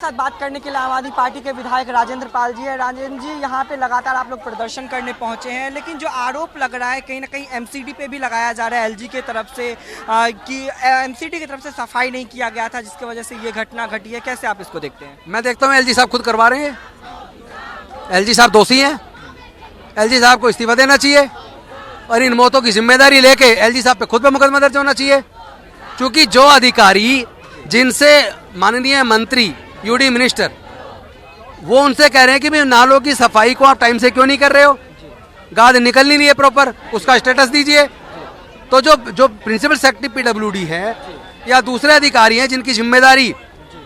साथ बात करने के लिए आम आदमी पार्टी के विधायक राजेंद्र पाल जी है। राजेंद्र जी, यहाँ पे लगातार आप लोग प्रदर्शन करने पहुंचे हैं, लेकिन जो आरोप लग रहा है कहीं ना कहीं एमसीडी पे भी लगाया जा रहा है एलजी के तरफ से कि एमसीडी की तरफ से सफाई नहीं किया गया था, जिसकी वजह से ये घटना घटी है। कैसे आप इसको देखते हैं? मैं देखता हूँ एलजी साहब खुद करवा रहे हैं। एलजी साहब दोषी हैं। एलजी साहब को इस्तीफा देना चाहिए और इन मौतों की जिम्मेदारी लेके एलजी साहब पे खुद पे मुकदमा दर्ज होना चाहिए, क्योंकि जो अधिकारी जिनसे माननीय मंत्री यूडी मिनिस्टर वो उनसे कह रहे हैं कि भाई नालों की सफाई को आप टाइम से क्यों नहीं कर रहे हो, गाद निकलनी नहीं है प्रॉपर, उसका स्टेटस दीजिए। तो जो प्रिंसिपल सेक्रेटरी पीडब्ल्यूडी है या दूसरे अधिकारी हैं जिनकी जिम्मेदारी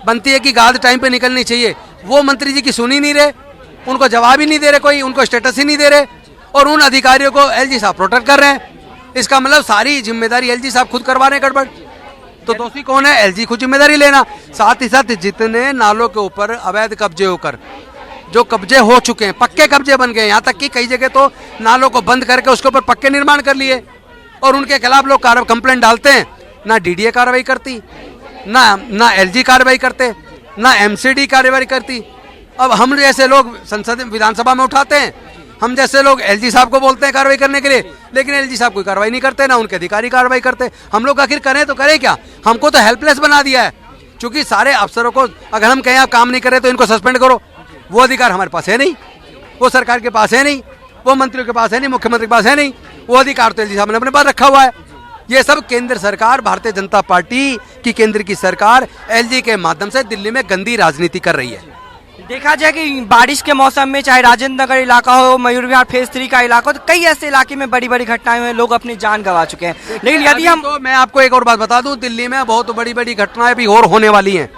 बनती है कि गाद टाइम पे निकलनी चाहिए, वो मंत्री जी की सुन ही नहीं रहे, उनको जवाब ही नहीं दे रहे, कोई उनको स्टेटस ही नहीं दे रहे, और उन अधिकारियों को एलजी साहब प्रोटेक्ट कर रहे हैं। इसका मतलब सारी जिम्मेदारी एलजी साहब खुद करवा रहे हैं गड़बड़। तो दोषी कौन है? एलजी खुद जिम्मेदारी लेना। साथ ही साथ जितने नालों के ऊपर अवैध कब्जे होकर जो कब्जे हो चुके हैं, पक्के कब्जे बन गए, यहाँ तक कि कई जगह तो नालों को बंद करके उसके ऊपर पक्के निर्माण कर लिए और उनके खिलाफ लोग कंप्लेंट डालते हैं। ना डीडीए कार्रवाई करती, ना एलजी कार्रवाई करते, ना एमसीडी कार्रवाई करती। अब हम जैसे लोग संसद विधानसभा में उठाते हैं, हम जैसे लोग एलजी साहब को बोलते हैं कार्रवाई करने के लिए, लेकिन एलजी साहब कोई कार्रवाई नहीं करते, ना उनके अधिकारी कार्रवाई करते। हम लोग आखिर करें तो करें क्या? हमको तो हेल्पलेस बना दिया है, क्योंकि सारे अफसरों को अगर हम कहें आप काम नहीं करें तो इनको सस्पेंड करो, वो अधिकार हमारे पास है नहीं, वो सरकार के पास है नहीं, वो मंत्रियों के पास है नहीं, मुख्यमंत्री के पास है नहीं, वो अधिकार तो एलजी साहब ने अपने पास रखा हुआ है। ये सब केंद्र सरकार, भारतीय जनता पार्टी की केंद्र की सरकार एलजी के माध्यम से दिल्ली में गंदी राजनीति कर रही है। देखा जाए कि बारिश के मौसम में चाहे राजेंद्र नगर इलाका हो, मयूर विहार फेज 3 का इलाका हो, तो कई ऐसे इलाके में बड़ी बड़ी घटनाएं हुई, लोग अपनी जान गंवा चुके हैं। लेकिन यदि हम तो मैं आपको एक और बात बता दूं, दिल्ली में बहुत बड़ी बड़ी घटनाएं भी और होने वाली हैं,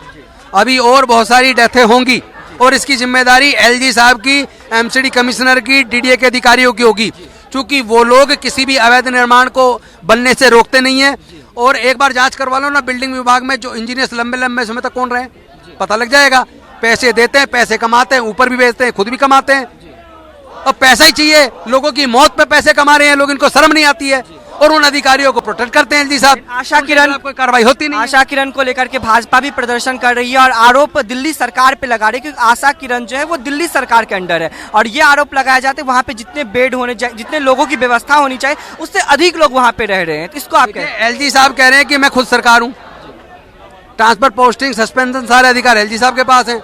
अभी और बहुत सारी डेथें होंगी, और इसकी जिम्मेदारी एलजी साहब की, एमसीडी कमिश्नर की, डीडीए के अधिकारियों की होगी, क्योंकि वो लोग किसी भी अवैध निर्माण को बनने से रोकते नहीं है। और एक बार जांच करवा लो ना बिल्डिंग विभाग में, जो इंजीनियर्स लंबे लंबे समय तक कौन रहे, पता लग जाएगा। पैसे देते हैं, पैसे कमाते हैं, ऊपर भी बेचते हैं, खुद भी कमाते हैं, और पैसा ही चाहिए। लोगों की मौत पे पैसे कमा रहे हैं लोग, इनको शर्म नहीं आती है, और उन अधिकारियों को प्रोटेक्ट करते हैं एलजी साहब। आशा किरण कोई कार्रवाई होती नहीं। आशा किरण को लेकर के भाजपा भी प्रदर्शन कर रही है और आरोप दिल्ली सरकार पे लगा रही है, क्योंकि आशा किरण जो है वो दिल्ली सरकार के अंडर है, और ये आरोप लगाया जाता है वहाँ पे जितने बेड होने चाहिए, जितने लोगों की व्यवस्था होनी चाहिए, उससे अधिक लोग वहाँ पे रह रहे हैं। तो इसको आप एलजी साहब कह रहे हैं कि मैं खुद सरकार हूँ, ट्रांसफर, पोस्टिंग, सस्पेंशन सारे अधिकार एलजी साहब के पास हैं।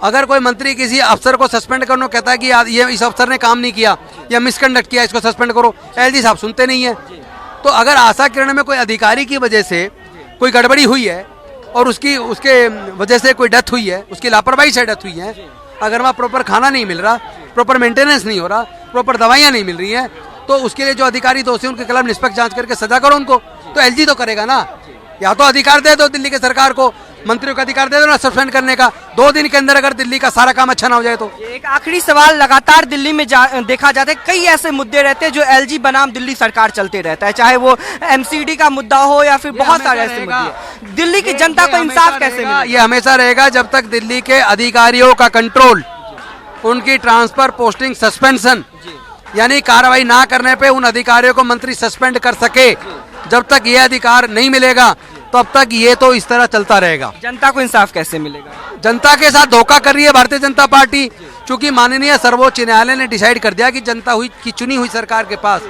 अगर कोई मंत्री किसी अफसर को सस्पेंड करना कहता है कि ये इस अफसर ने काम नहीं किया या मिसकंडक्ट किया, इसको सस्पेंड करो, एलजी साहब सुनते नहीं है। तो अगर आशा किरण में कोई अधिकारी की वजह से कोई गड़बड़ी हुई है और उसके वजह से कोई डेथ हुई है, उसकी लापरवाही से डेथ हुई है, अगर वहाँ प्रॉपर खाना नहीं मिल रहा, प्रॉपर मेंटेनेंस नहीं हो रहा, प्रॉपर दवाइयाँ नहीं मिल रही हैं, तो उसके लिए जो अधिकारी दोषी उनके खिलाफ निष्पक्ष जांच करके सजा करो उनको। तो एलजी तो करेगा ना, या तो अधिकार दे दो दिल्ली की सरकार को, मंत्रियों का अधिकार दे दो ना सस्पेंड करने का, 2 दिन के अंदर अगर दिल्ली का सारा काम अच्छा ना हो जाए तो। एक आखिरी सवाल, लगातार दिल्ली में देखा जाता है कई ऐसे मुद्दे रहते हैं जो एलजी बनाम दिल्ली सरकार चलते रहता है, चाहे वो एमसीडी का मुद्दा हो या फिर बहुत सारे ऐसे मुद्दे। दिल्ली की जनता को इंसाफ कैसे मिलेगा? ये हमेशा रहेगा जब तक दिल्ली के अधिकारियों का कंट्रोल, उनकी ट्रांसफर, पोस्टिंग, सस्पेंशन यानी कार्रवाई ना करने पे उन अधिकारियों को मंत्री सस्पेंड कर सके, जब तक ये अधिकार नहीं मिलेगा तब तक ये तो इस तरह चलता रहेगा। जनता को इंसाफ कैसे मिलेगा? जनता के साथ धोखा कर रही है भारतीय जनता पार्टी, क्योंकि माननीय सर्वोच्च न्यायालय ने डिसाइड कर दिया कि जनता की चुनी हुई सरकार के पास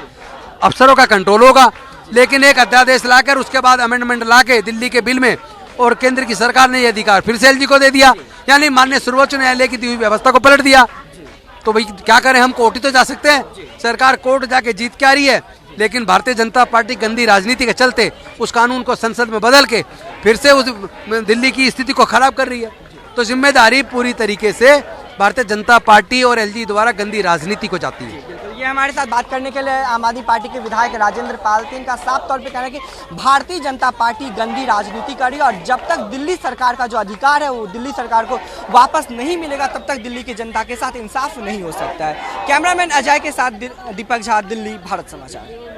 अफसरों का कंट्रोल होगा, लेकिन एक अध्यादेश लाकर उसके बाद अमेंडमेंट लाके दिल्ली के बिल में और केंद्र की सरकार ने यह अधिकार फिर से एलजी को दे दिया, यानी माननीय सर्वोच्च न्यायालय की दी हुई व्यवस्था को पलट दिया। तो भाई क्या करें, हम कोर्ट ही तो जा सकते हैं, सरकार कोर्ट जाके जीत के आ रही है, लेकिन भारतीय जनता पार्टी गंदी राजनीति के चलते उस कानून को संसद में बदल के फिर से उस दिल्ली की स्थिति को खराब कर रही है। तो जिम्मेदारी पूरी तरीके से भारतीय जनता पार्टी और एलजी द्वारा गंदी राजनीति को जाती है। ये हमारे साथ बात करने के लिए आम आदमी पार्टी के विधायक राजेंद्र पाल थे। इनका साफ तौर पे कहना है कि भारतीय जनता पार्टी गंदी राजनीति कर रही है, और जब तक दिल्ली सरकार का जो अधिकार है वो दिल्ली सरकार को वापस नहीं मिलेगा, तब तक दिल्ली की जनता के साथ इंसाफ नहीं हो सकता है। कैमरामैन अजय के साथ दीपक झा, दिल्ली, भारत समाचार।